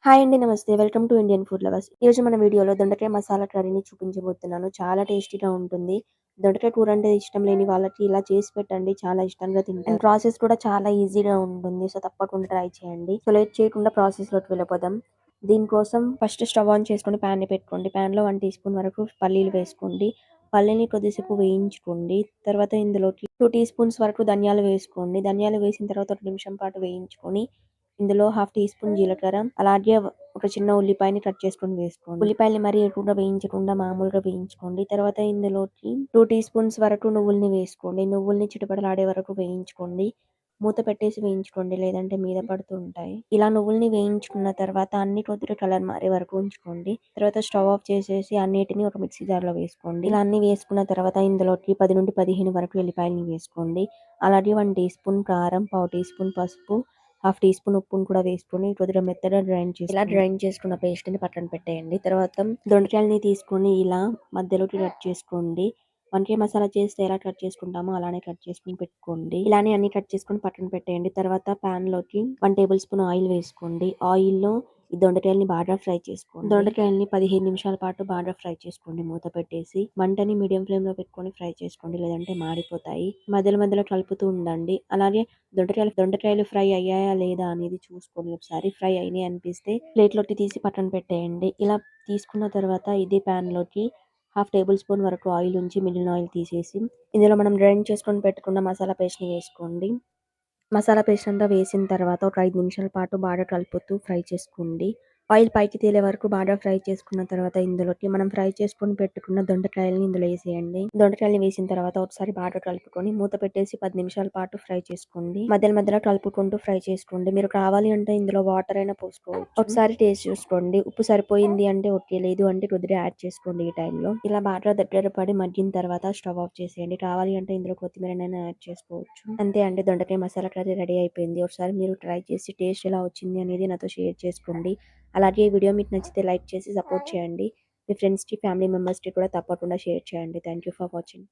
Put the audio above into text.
Hi అండి. నమస్తే. Welcome to Indian food lovers. ఈరోజు మన వీడియోలో దొండకాయ మసాలా కర్రీని చూపించబోతున్నాను. చాలా టేస్టీగా ఉంటుంది. దొండకాయ కూర అంటే ఇష్టం లేని వాళ్ళకి ఇలా చేసి పెట్టండి. చాలా ఇష్టంగా తింటారు. అండ్ ప్రాసెస్ కూడా చాలా ఈజీగా ఉంటుంది. సో తప్పకుండా ట్రై చేయండి. సో లేట్ చేయకుండా ప్రాసెస్లోకి వెళ్ళిపోదాం. దీనికోసం ఫస్ట్ స్టవ్ ఆన్ చేసుకొని ప్యాన్ని పెట్టుకోండి. ప్యాన్లో 1 టీ స్పూన్ వరకు పల్లీలు వేసుకోండి. పల్లీని కొద్దిసేపు వేయించుకోండి. తర్వాత ఇందులోకి 2 టీ స్పూన్స్ వరకు ధనియాలు వేసుకోండి. ధనియాలు వేసిన తర్వాత 1 నిమిషం పాటు వేయించుకొని ఇందులో హాఫ్ టీ స్పూన్ జీలకర్ర, అలాగే ఒక చిన్న ఉల్లిపాయని కట్ చేసుకొని వేసుకోండి. ఉల్లిపాయలు మరీ ఎక్కువగా వేయించకుండా మామూలుగా వేయించుకోండి. తర్వాత ఇందులోకి 2 టీ స్పూన్స్ వరకు నువ్వుల్ని వేసుకోండి. నువ్వుల్ని చిటపటలాడే వరకు వేయించుకోండి. మూత పెట్టేసి వేయించుకోండి, లేదంటే మీద పడుతూ ఉంటాయి. ఇలా నువ్వుల్ని వేయించుకున్న తర్వాత అన్ని కొద్దిగా కలర్ మారే వరకు ఉంచుకోండి. తర్వాత స్టవ్ ఆఫ్ చేసేసి అన్నిటిని ఒక మిక్సీ జార్లో వేసుకోండి. ఇలా అన్ని వేసుకున్న తర్వాత ఇందులోకి 10 నుండి 15 వరకు ఎల్లిపాయలని వేసుకోండి. అలాగే 1 టీ స్పూన్ కారం, పావు టీ స్పూన్ పసుపు, హాఫ్ టీ స్పూన్ ఉప్పును కూడా వేసుకొని కొద్దిగా మెత్తగా గ్రైండ్ చేసి ఇలా గ్రైండ్ చేసుకున్న పేస్ట్ని పక్కన పెట్టేయండి. తర్వాత దొండకాయలని తీసుకొని ఇలా మధ్యలోకి కట్ చేసుకోండి. వంకాయ మసాలా చేస్తే ఎలా కట్ చేసుకుంటామో అలానే కట్ చేసుకుని పెట్టుకోండి. ఇలానే అన్ని కట్ చేసుకుని పక్కన పెట్టేయండి. తర్వాత ప్యాన్ లోకి 1 టేబుల్ స్పూన్ ఆయిల్ వేసుకోండి. ఆయిల్లో ఈ దొండకాయల్ని బాగా ఫ్రై చేసుకోండి. దొండకాయల్ని 15 నిమిషాల పాటు బాగా ఫ్రై చేసుకోండి. మూత పెట్టేసి మంటని మీడియం ఫ్లేమ్ లో పెట్టుకొని ఫ్రై చేసుకోండి, లేదంటే మాడిపోతాయి. మధ్యలో మధ్యలో కలుపుతూ ఉండండి. అలాగే దొండకాయలు ఫ్రై అయ్యాయా లేదా అనేది చూసుకోండి. ఒకసారి ఫ్రై అయినాయి అనిపిస్తే ప్లేట్లోకి తీసి పక్కన పెట్టేయండి. ఇలా తీసుకున్న తర్వాత ఇదే ప్యాన్ లోకి హాఫ్ టేబుల్ స్పూన్ వరకు ఆయిల్ ఉంచి మిగిలిన ఆయిల్ తీసేసి ఇందులో మనం గ్రైండ్ చేసుకొని పెట్టుకున్న మసాలా పేస్ట్ని వేసుకోండి. మసాలా పేస్ట్ అంతా వేసిన తర్వాత ఒక 5 నిమిషాల పాటు బాగా కలుపుతూ ఫ్రై చేసుకోండి. ఆయిల్ పైకి తేలే వరకు బాగా ఫ్రై చేసుకున్న తర్వాత ఇందులోకి మనం ఫ్రై చేసుకొని పెట్టుకున్న దొండకాయలని ఇందులో వేసేయండి. దొండకాయలు వేసిన తర్వాత ఒకసారి బాగా కలుపుకొని మూత పెట్టేసి 10 నిమిషాల పాటు ఫ్రై చేసుకోండి. మధ్యలో మధ్యలో కలుపుకుంటూ ఫ్రై చేసుకోండి. మీరు కావాలి అంటే ఇందులో వాటర్ అయినా పోసుకోవచ్చు. ఒకసారి టేస్ట్ చూసుకోండి. ఉప్పు సరిపోయింది అంటే ఓకే, లేదు అంటే కొద్దిగా యాడ్ చేసుకోండి. ఈ టైంలో ఇలా బాగా దగ్గర పడి మగ్గిన తర్వాత స్టవ్ ఆఫ్ చేసేయండి. కావాలి అంటే ఇందులో కొత్తిమీరనైనా యాడ్ చేసుకోవచ్చు. అంతే అండి, దొండకాయ మసాలా కర్రీ రెడీ అయిపోయింది. ఒకసారి మీరు ట్రై చేసి టేస్ట్ ఎలా వచ్చింది అనేది నాతో షేర్ చేసుకోండి. అలాగే ఈ వీడియో మీకు నచ్చితే లైక్ చేసి సపోర్ట్ చేయండి. మీ ఫ్రెండ్స్కి, ఫ్యామిలీ మెంబర్స్కి కూడా తప్పకుండా షేర్ చేయండి. Thank you for watching.